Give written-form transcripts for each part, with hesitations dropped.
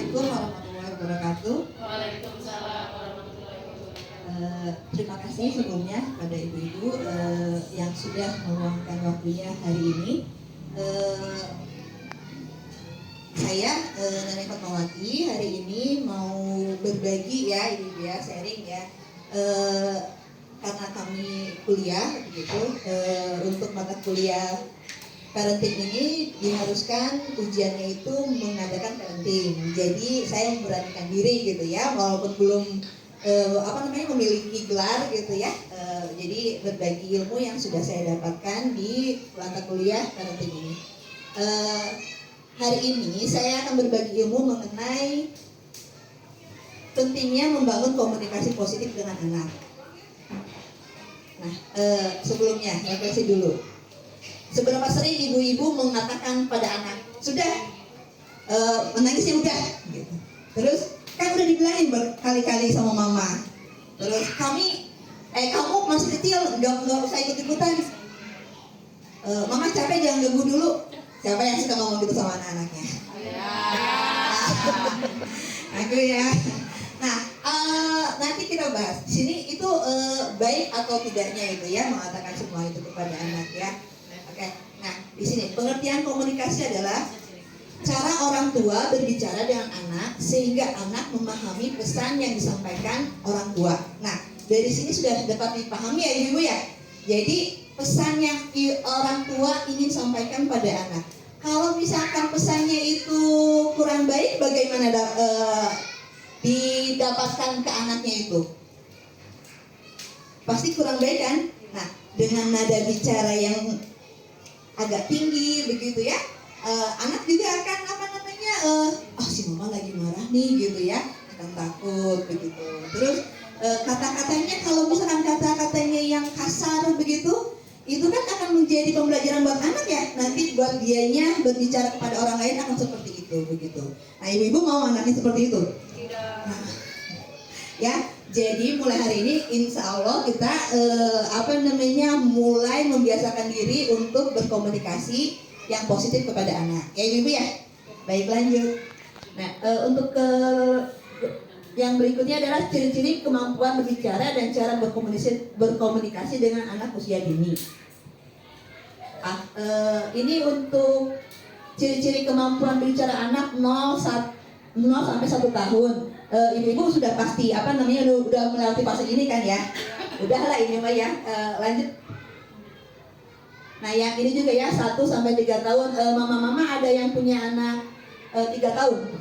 Assalamualaikum warahmatullahi wabarakatuh. Waalaikumsalam warahmatullahi wabarakatuh. Terima kasih sebelumnya pada ibu-ibu yang sudah meluangkan waktunya hari ini. Saya Nenek Fatmawati hari ini mau berbagi ya, ibu ya, sharing ya. Karena kami kuliah begitu, untuk mata kuliah parenting ini diharuskan ujiannya itu mengadakan parenting. Jadi saya memberanikan diri gitu ya, walaupun belum memiliki gelar gitu ya. Jadi berbagi ilmu yang sudah saya dapatkan di mata kuliah parenting ini. Hari ini saya akan berbagi ilmu mengenai pentingnya membangun komunikasi positif dengan anak. Nah, sebelumnya refleksi dulu. Seberapa sering ibu-ibu mengatakan pada anak, sudah menangisnya udah, gitu. Terus kan udah dibilangin berkali-kali sama mama. Terus kamu masih kecil, nggak usah ikut-ikutan. Mama capek, jangan ganggu dulu. Siapa yang suka ngomong gitu sama anak-anaknya? Aku ya. Nah, nanti kita bahas. Di sini itu baik atau tidaknya itu ya mengatakan semua itu kepada anak ya. Oke. Nah, di sini pengertian komunikasi adalah cara orang tua berbicara dengan anak sehingga anak memahami pesan yang disampaikan orang tua. Nah, dari sini sudah dapat dipahami ya ibu ya. Jadi pesan yang orang tua ingin sampaikan pada anak. Kalau misalkan pesannya itu kurang baik, bagaimana didapatkan ke anaknya itu? Pasti kurang baik kan? Nah, dengan nada bicara yang agak tinggi begitu ya, anak juga akan si mama lagi marah nih gitu ya, akan takut begitu. Terus kata-katanya, kalau misalkan kata-katanya yang kasar begitu, itu kan akan menjadi pembelajaran buat anak ya. Nanti buat dianya berbicara kepada orang lain akan seperti itu begitu. Nah, ibu-ibu mau anaknya seperti itu? Tidak. Nah, ya, jadi mulai hari ini insya Allah kita mulai membiasakan diri untuk berkomunikasi yang positif kepada anak. Ya ibu ya. Baik, lanjut. Nah, untuk yang berikutnya adalah ciri-ciri kemampuan berbicara dan cara berkomunikasi dengan anak usia dini. Ini untuk ciri-ciri kemampuan berbicara anak 0 sampai 1 tahun. Ibu-ibu sudah pasti udah melewati fase ini kan ya. Udahlah ini mah ya. Lanjut. Nah, yang ini juga ya 1 sampai 3 tahun. Mama-mama ada yang punya anak 3 tahun.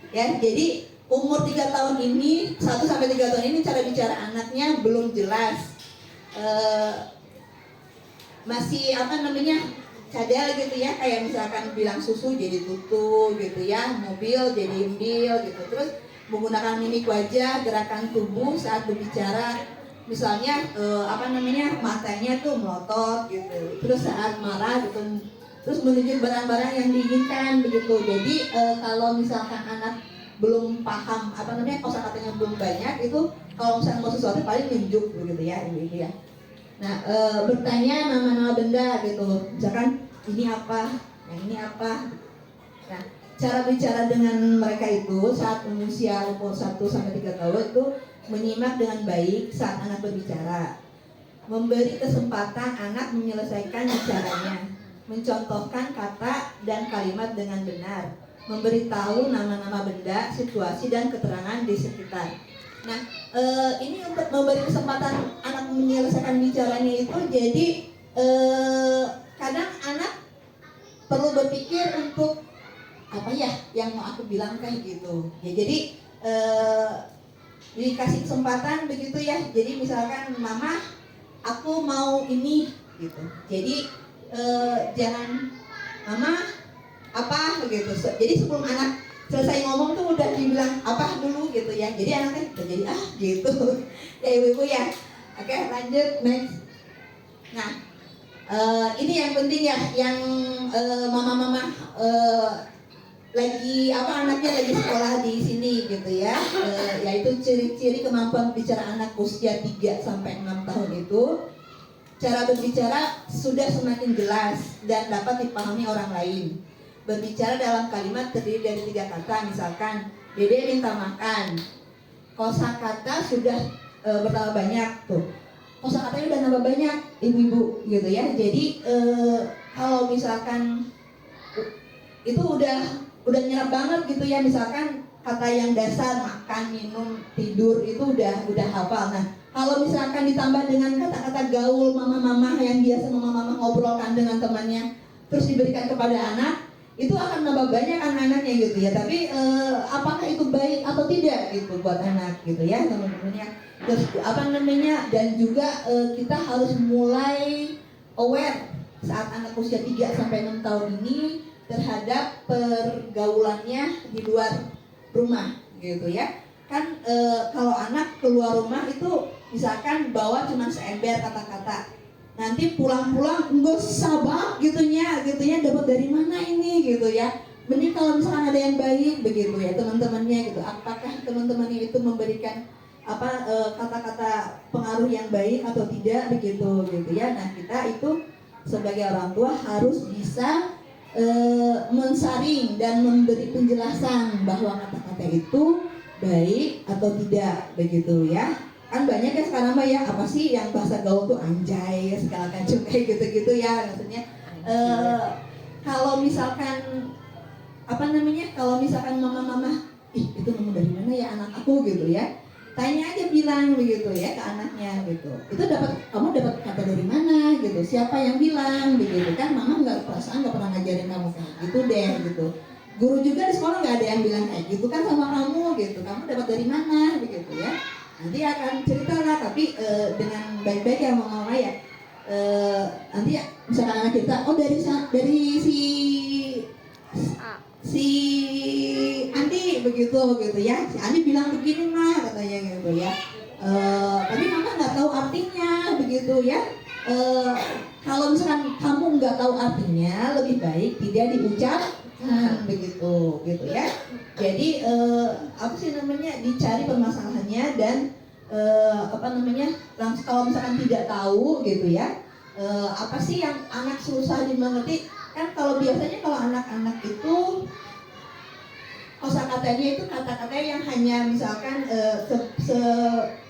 Ya, jadi umur 3 tahun ini, 1 sampai 3 tahun ini cara bicara anaknya belum jelas. Masih cadel gitu ya, kayak misalkan bilang susu jadi tutu gitu ya, mobil jadi imbil gitu. Terus menggunakan mimik wajah, gerakan tubuh saat berbicara, misalnya matanya tuh melotot gitu. Terus saat marah gitu, terus menunjuk barang-barang yang diinginkan begitu. Jadi kalau misalkan anak belum paham kosakatanya belum banyak, itu kalau misalkan mau sesuatu paling nunjuk begitu ya ibu ya. Nah, bertanya nama-nama benda gitu, misalkan ini apa, yang ini apa. Nah, cara bicara dengan mereka itu saat usia umur 1 sampai 3 tahun itu menyimak dengan baik saat anak berbicara, memberi kesempatan anak menyelesaikan bicaranya, mencontohkan kata dan kalimat dengan benar, memberitahu nama-nama benda, situasi dan keterangan di sekitar. Nah, ini untuk memberi kesempatan anak menyelesaikan bicaranya itu, jadi kadang anak perlu berpikir untuk apa ya yang mau aku bilang kayak gitu. Ya, jadi dikasih kesempatan begitu ya. Jadi misalkan mama, aku mau ini gitu. Jadi jangan mama apa begitu. Jadi sebelum anak selesai ngomong tuh udah dibilang apa dulu gitu ya. Jadi anaknya udah jadi gitu. Ya ibu-ibu ya. Oke, lanjut next. Nah, ini yang penting ya, yang mama-mama anaknya lagi sekolah di sini gitu ya. Yaitu ciri-ciri kemampuan bicara anak usia 3 sampai 6 tahun itu, cara berbicara sudah semakin jelas dan dapat dipahami orang lain. berbicara dalam kalimat terdiri dari 3 kata, misalkan Dede minta makan, kosakata sudah bertambah banyak tuh, kosakatanya udah nambah banyak ibu-ibu gitu ya. Jadi kalau misalkan itu udah nyerap banget gitu ya, misalkan kata yang dasar makan, minum, tidur itu udah hafal. Nah kalau misalkan ditambah dengan kata-kata gaul mama-mama yang biasa mama-mama ngobrolkan dengan temannya, terus diberikan kepada anak, itu akan nambah banyak anak-anaknya gitu ya. Tapi apakah itu baik atau tidak gitu buat anak gitu ya teman-teman ya. Terus dan juga kita harus mulai aware saat anak usia 3-6 tahun ini terhadap pergaulannya di luar rumah gitu ya. Kan kalau anak keluar rumah itu misalkan bawa cuma seember kata-kata, nanti pulang-pulang enggak sabak gitunya dapat dari mana ini gitu ya. Mending kalau misalkan ada yang baik begitu ya teman-temannya gitu. Apakah teman-temannya itu memberikan kata-kata pengaruh yang baik atau tidak begitu gitu ya. Nah kita itu sebagai orang tua harus bisa mensaring dan memberi penjelasan bahwa kata-kata itu baik atau tidak begitu ya. Kan banyak ya sekarang Mbak ya, apa sih yang bahasa gaul tuh anjay segala macam kayak gitu-gitu ya. Maksudnya kalau misalkan kalau misalkan mama-mama, ih itu nemu dari mana ya anak aku gitu ya, tanya aja, bilang begitu ya ke anaknya gitu, itu kamu dapat kata dari mana gitu, siapa yang bilang begitu kan. Mama nggak pernah ngajarin kamu kayak gitu deh gitu. Guru juga di sekolah nggak ada yang bilang kayak gitu kan sama kamu gitu, kamu dapat dari mana begitu ya. Nanti akan cerita lah, tapi dengan baik-baik ya mama ya. Nanti ya, misalkan anak cerita, oh dari si Andi begitu ya. Si Andi bilang begini mah katanya gitu ya. Tapi mama nggak tahu artinya begitu ya. Kalau misalkan kamu nggak tahu artinya, lebih baik tidak diucapkan begitu gitu ya. Jadi dicari permasalahannya dan kalau misalkan tidak tahu gitu ya, apa sih yang anak susah dimengerti kan. Kalau biasanya kalau anak-anak itu kosakatanya itu kata-kata yang hanya misalkan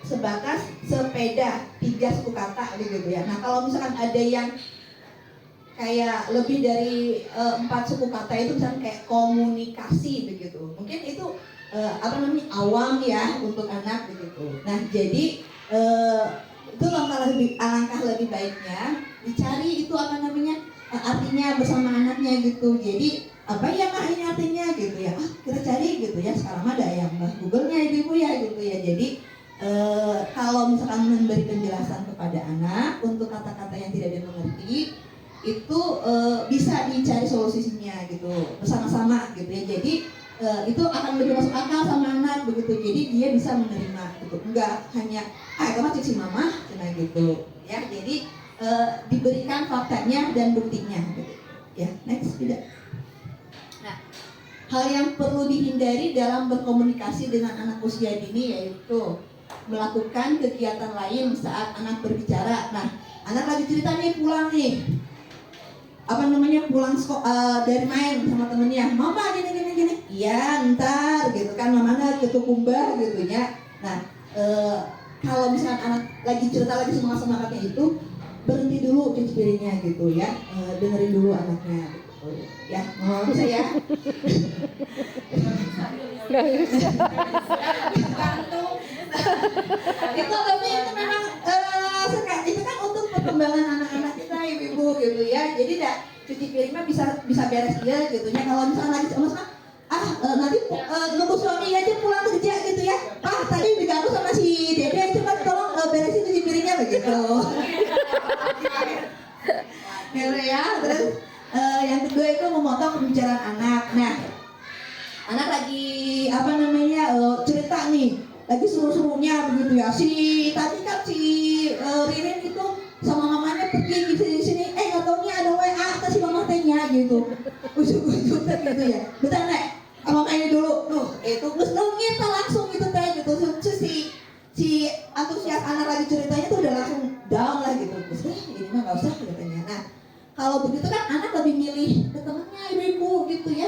sebatas sepeda 3 suku kata gitu ya. Nah kalau misalkan ada yang kayak lebih dari 4 suku kata itu misalkan kayak komunikasi begitu, mungkin itu awam ya untuk anak begitu. Nah jadi itu alangkah lebih baiknya dicari itu artinya bersama anaknya gitu. Jadi apa ya Mak ini artinya gitu ya, kita cari gitu ya. Sekarang ada yang Google-nya ibu ya gitu ya. Jadi kalau misalkan memberi penjelasan kepada anak untuk kata-kata yang tidak dia mengerti, itu bisa dicari solusinya gitu bersama-sama gitu ya. Jadi itu akan lebih masuk akal sama anak begitu. Jadi dia bisa menerima gitu, enggak hanya itu mah cik si mama cina gitu ya. Jadi diberikan faktanya dan buktinya gitu ya. Next tidak. Nah, hal yang perlu dihindari dalam berkomunikasi dengan anak usia dini yaitu melakukan kegiatan lain saat anak berbicara. Nah, anak lagi cerita nih, pulang nih pulang dari main sama temennya, mama gini, iya ntar gitu kan, mamanya ketukumbah gitu ya. Nah kalau misalkan anak lagi cerita lagi semangat-semangatnya itu, berhenti dulu cuci piringnya gitu ya, dengerin dulu anaknya gitu ya. Bisa ya. Nggak bisa. Itu tapi itu memang itu kan untuk perkembangan anak-anak kita ibu-ibu gitu ya. Jadi cuci piring mah bisa beres dia gitunya. Kalau misalnya lagi nanti nunggu suami aja pulang kerja gitu ya. Tadi diganggu sama si Dede, coba tolong beresin cuci piringnya begitu. Gitu ya. Terus yang kedua itu memotong pembicaraan anak. Nah, anak lagi cerita nih, lagi seru-serunya begitu ya. Tadi kan si Ririn itu sama mamanya pergi di sini, nggak taunya ada WA ke si mama tehnya gitu. Ujuk-ujuk gitu ya. Bentar Nek, abang ini dulu. Itu terus kita langsung gitu teh gitu. Si antusias anak lagi ceritanya tuh udah langsung down lah gitu. Terus ini mah nggak usah katanya. Nah, kalau begitu kan anak lebih milih ke temannya ibu-ibu gitu ya.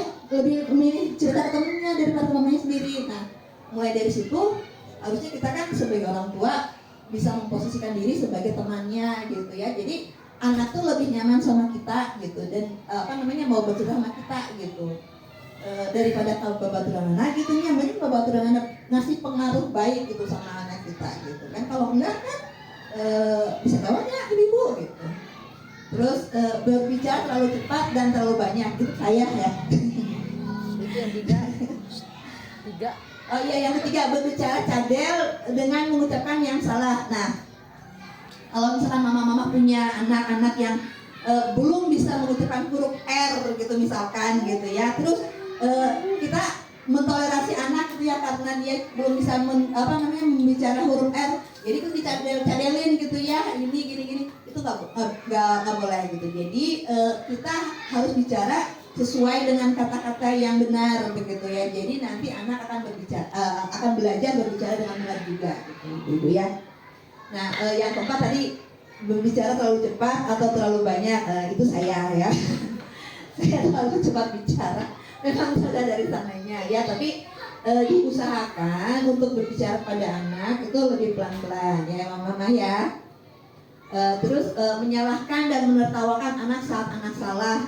mamanya daripada mamanya sendiri. Nah, mulai dari situ harusnya kita kan sebagai orang tua bisa memposisikan diri sebagai temannya gitu ya. Jadi anak tuh lebih nyaman sama kita gitu dan mau bercerita sama kita gitu. Daripada kalau babaturan anak gitu ya, mending babaturan anak ngasih pengaruh baik gitu sama anak kita gitu kan. Kalau enggak kan bisa bawanya ibu gitu. Terus berbicara terlalu cepat dan terlalu banyak gitu saya ya. Itu yang tiga. Oh iya, yang ketiga, berbicara cadel dengan mengucapkan yang salah. Nah, kalau misalkan mama-mama punya anak-anak yang belum bisa mengucapkan huruf R gitu misalkan gitu ya, terus kita mentolerasi anak gitu ya karena dia belum bisa membicara huruf R, jadi itu dicadel-cadelin gitu ya, ini gini-gini, itu nggak boleh gitu. Jadi kita harus bicara sesuai dengan kata-kata yang benar begitu ya. Jadi nanti anak akan belajar berbicara dengan benar juga gitu ya. Nah, yang keempat tadi berbicara terlalu cepat atau terlalu banyak, itu saya ya. Saya terlalu cepat bicara. Memang sudah dari sananya ya, tapi diusahakan untuk berbicara pada anak itu lebih pelan-pelan ya mama ya. Terus menyalahkan dan menertawakan anak saat anak salah,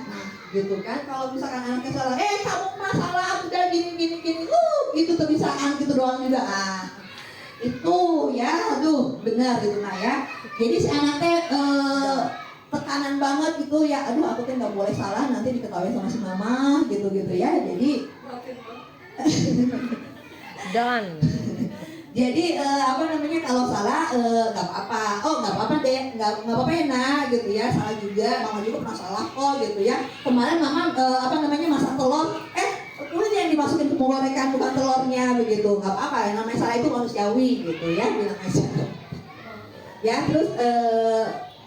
gitu kan. Kalau misalkan anaknya salah, kamu mah salah, udah gini, gitu tuh bisaan gitu doang juga. Itu ya, aduh benar gitu nah ya. Jadi si anaknya tekanan banget gitu ya, aduh aku tuh nggak boleh salah, nanti diketahui sama si mama gitu ya. Jadi Dan kalau salah nggak apa-apa, nggak apa-apa deh, nggak apa-apa ya nak gitu ya, salah juga, mama juga pernah salah kok gitu ya. Kemarin mama masak telur, kulit yang dimasukin ke penggorengan bukan telurnya begitu, nggak apa-apa, yang namanya salah itu manusiawi gitu ya, bilang aja. Ya terus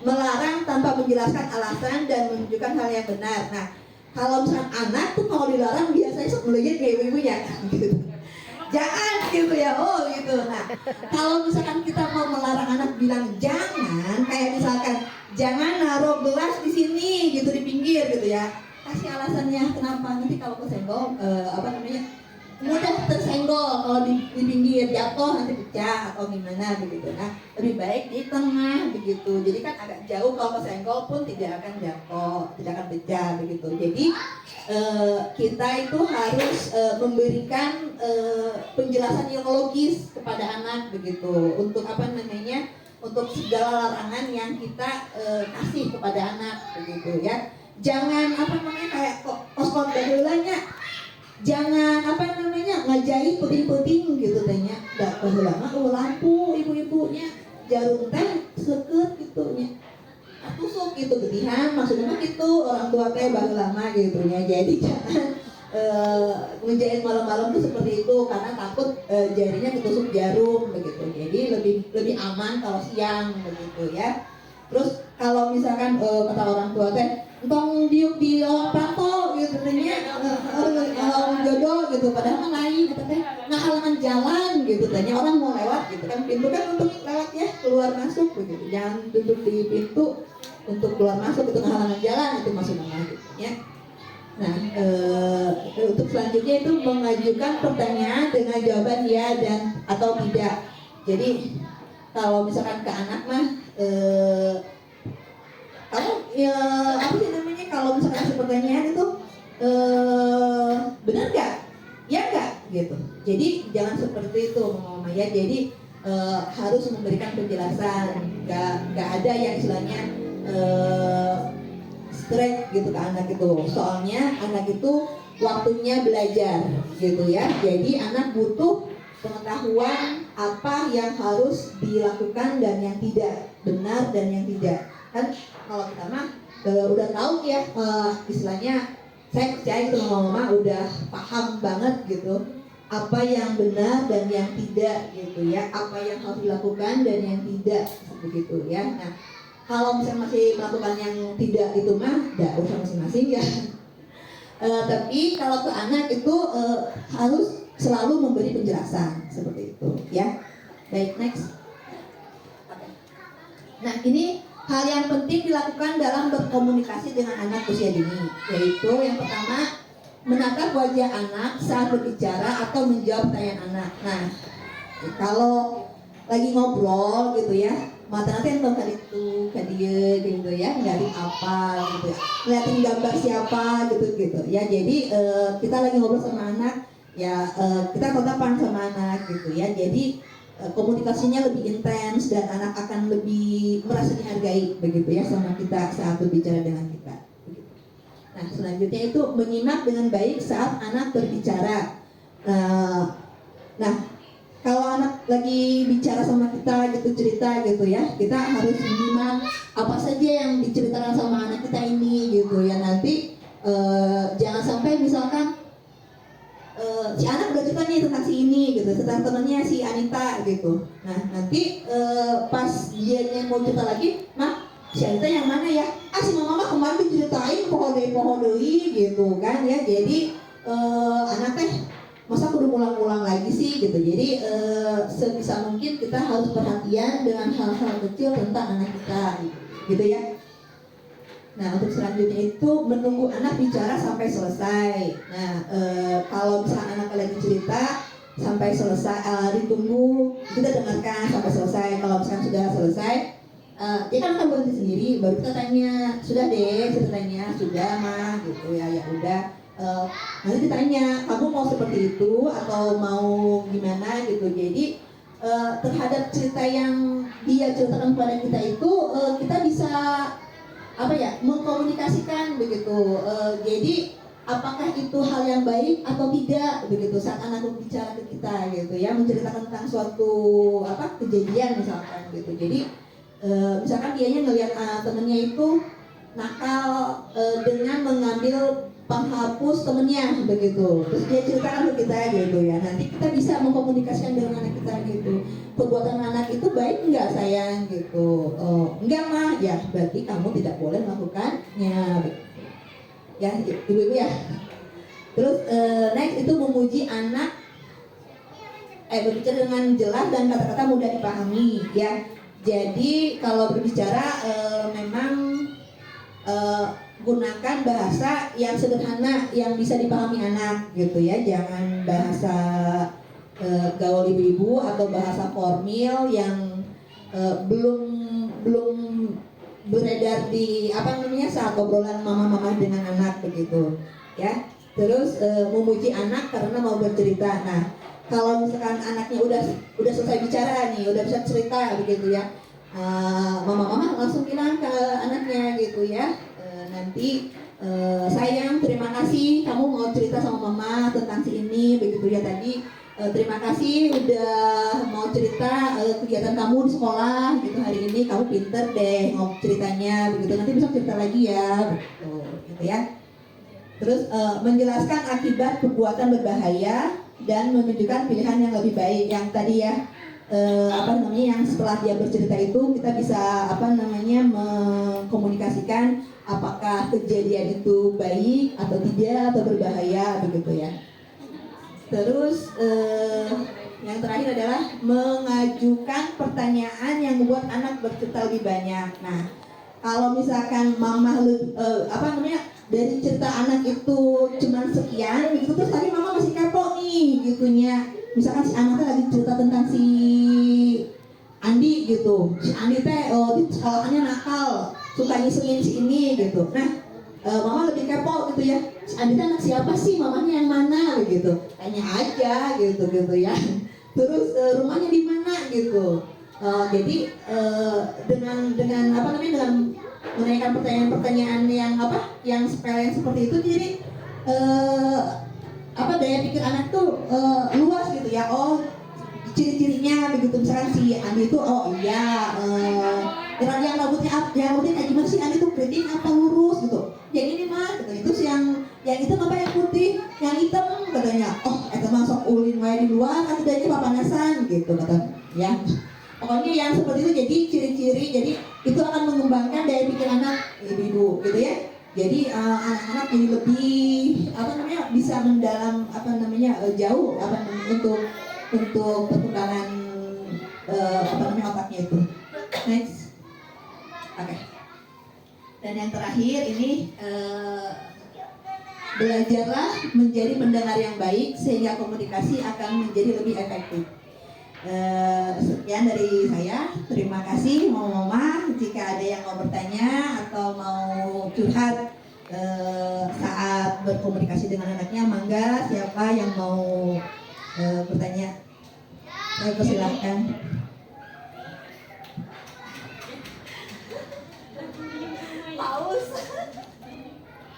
melarang tanpa menjelaskan alasan dan menunjukkan hal yang benar. Nah, kalau misalkan anak tuh kalau dilarang biasanya sebelumnya kayak ibu-ibunya gitu. Jangan gitu ya, gitu. Nah, kalau misalkan kita mau melarang anak bilang jangan, kayak misalkan jangan naruh gelas di sini gitu di pinggir gitu ya. Kasih alasannya kenapa, nanti kalau kesenggol mudah tersenggol, kalau di pinggir jatuh nanti pecah atau gimana begitu. Nah, lebih baik di tengah begitu. Jadi kan agak jauh, kalau kesenggol pun tidak akan jatuh, tidak akan pecah begitu. Jadi kita itu harus memberikan penjelasan yang logis kepada anak begitu, untuk untuk segala larangan yang kita kasih kepada anak begitu ya. Jangan kayak kos-kos bahulanya, jangan ngajai puting-puting gitu tanya. Dak baheula mah lampu ibu-ibunya jarum teh seukeut gitu nya. Tusuk gitu gedihan, maksudnya mah gitu orang tua teh baheula mah gitu nya. Jadi jangan ngejahit malam-malam tuh seperti itu karena takut jarinya ketusuk jarum begitu. Jadi lebih aman kalau siang begitu ya. Terus kalau misalkan kata orang tua teh entong diuk di plato gitu tanya, kalau jodoh gitu, padahal mah lain gitu teh halangan jalan gitu tanya, orang mau lewat gitu kan, pintu kan untuk lewat ya, keluar masuk begitu, jangan duduk di pintu untuk keluar masuk itu halangan jalan, itu maksudnya gitu ya. Nah, untuk selanjutnya itu mengajukan pertanyaan dengan jawaban ya dan atau tidak. Jadi kalau misalkan ke anak mah kamu kalau misalkan pertanyaan itu benar nggak? Ya nggak gitu. Jadi jangan seperti itu mama ya. Jadi harus memberikan penjelasan. Nggak ada yang istilahnya straight gitu ke anak itu. Soalnya anak itu waktunya belajar gitu ya. Jadi anak butuh pengetahuan apa yang harus dilakukan dan yang tidak, benar dan yang tidak. Kan kalau kita mah udah tahu ya, istilahnya saya percaya gitu mama udah paham banget gitu apa yang benar dan yang tidak gitu ya, apa yang harus dilakukan dan yang tidak begitu ya. Nah, kalau misalnya masih melakukan yang tidak itu mah udah urusan masing-masing ya. Tapi kalau ke anak itu harus selalu memberi penjelasan seperti itu ya. Baik, next. Nah, ini hal yang penting dilakukan dalam berkomunikasi dengan anak usia dini, yaitu yang pertama menatap wajah anak saat berbicara atau menjawab pertanyaan anak. Nah, kalau lagi ngobrol gitu ya, mata nanti yang kan itu, kan dia gitu ya, dari apa gitu ya, ngeliatin gambar siapa gitu ya. Jadi kita lagi ngobrol sama anak, ya kita tatapan sama anak gitu ya. Jadi komunikasinya lebih intens dan anak akan lebih merasa dihargai begitu ya sama kita saat berbicara dengan kita. Nah, selanjutnya itu menyimak dengan baik saat anak berbicara. Nah, kalau anak lagi bicara sama kita gitu, cerita gitu ya, kita harus menyimak apa saja yang diceritakan sama anak kita ini gitu ya. Nanti jangan sampai misalkan si anak udah cerita nih tentang si ini gitu, tentang temannya si Anita gitu. Nah, nanti pas dia mau cerita lagi, "Mak, si Anita yang mana ya? Ah, si mama kemarin diceritain pohon deui gitu kan ya." Jadi anak teh masa kudu ngulang-ulang lagi sih gitu. Jadi sebisa mungkin kita harus perhatian dengan hal-hal kecil tentang anak kita gitu ya. Nah, untuk selanjutnya itu menunggu anak bicara sampai selesai. Nah, kalau misalnya anak lagi cerita sampai selesai, ditunggu, kita dengarkan sampai selesai. Kalau misalnya sudah selesai, dia kan akan berhenti sendiri, baru kita tanya, sudah deh ceritanya, sudah mah gitu ya, ya udah. Nanti ditanya, kamu mau seperti itu atau mau gimana gitu. Jadi terhadap cerita yang dia ceritakan kepada kita itu, kita bisa apa ya, mengkomunikasikan begitu. Jadi apakah itu hal yang baik atau tidak begitu saat anak berbicara ke kita gitu ya, menceritakan tentang suatu apa kejadian misalkan gitu. Jadi misalkan dianya ngelihat temennya itu nakal dengan mengambil penghapus temennya begitu, terus dia ceritakan ke kita gitu ya. Nanti kita bisa mengkomunikasikan dengan anak kita gitu, perbuatan anak itu baik enggak sayang gitu. Enggak mah, ya berarti kamu tidak boleh melakukannya ya ibu-ibu ya. Terus next itu memuji anak, berbicara dengan jelas dan kata-kata mudah dipahami ya. Jadi kalau berbicara memang gunakan bahasa yang sederhana yang bisa dipahami anak gitu ya. Jangan bahasa gaul ibu-ibu atau bahasa formal yang belum beredar di apa namanya saat obrolan mama-mama dengan anak begitu ya. Terus memuji anak karena mau bercerita. Nah, kalau misalkan anaknya udah selesai bicara nih, udah bisa cerita begitu ya, mama-mama langsung bilang ke anaknya gitu ya, nanti sayang, terima kasih kamu mau cerita sama mama tentang si ini begitu ya. Tadi terima kasih udah mau cerita kegiatan kamu di sekolah gitu hari ini, kamu pinter deh mau ceritanya begitu, nanti bisa cerita lagi ya gitu ya. Terus menjelaskan akibat perbuatan berbahaya dan menunjukkan pilihan yang lebih baik. Yang tadi ya yang setelah dia bercerita itu kita bisa mengkomunikasikan apakah kejadian itu baik atau tidak atau berbahaya begitu ya. Terus yang terakhir adalah mengajukan pertanyaan yang membuat anak bercerita lebih banyak. Nah, kalau misalkan mama dari cerita anak itu cuma sekian gitu, terus tadi mama masih kepo nih gitunya. Misalkan si anaknya lagi cerita tentang si Andi gitu, si Andi teh di sekolahnya nakal, suka ngisengin si ini gitu. Nah, mama lebih kepo gitu ya, si Andi teh anak siapa sih, mamanya yang mana gitu, tanya aja gitu ya. Terus rumahnya di mana gitu. Jadi dengan menanyakan pertanyaan-pertanyaan yang sepele seperti itu, jadi daya pikir anak tuh luas gitu ya. Oh, ciri-cirinya begitu, misalkan si Andi itu yang rambutnya kayak gimana sih Andi tuh, keriting apa lurus gitu. Yang ini mah gitu, itu sih yang hitam apa yang putih, yang hitam katanya. Oh, itu mah sok ulin wae di luar, kan tidaknya papanasan gitu kata ya. Pokoknya yang seperti itu jadi ciri-ciri, jadi itu akan mengembangkan daya pikir anak ibu gitu ya. Jadi anak-anak jadi lebih bisa mendalam jauh untuk perkembangan otaknya itu. Next, oke. Dan yang terakhir ini Belajarlah menjadi pendengar yang baik sehingga komunikasi akan menjadi lebih efektif. Sekian dari saya. Terima kasih Mama. Jika ada yang mau bertanya atau mau curhat saat berkomunikasi dengan anaknya, mangga siapa yang mau bertanya, saya persilahkan.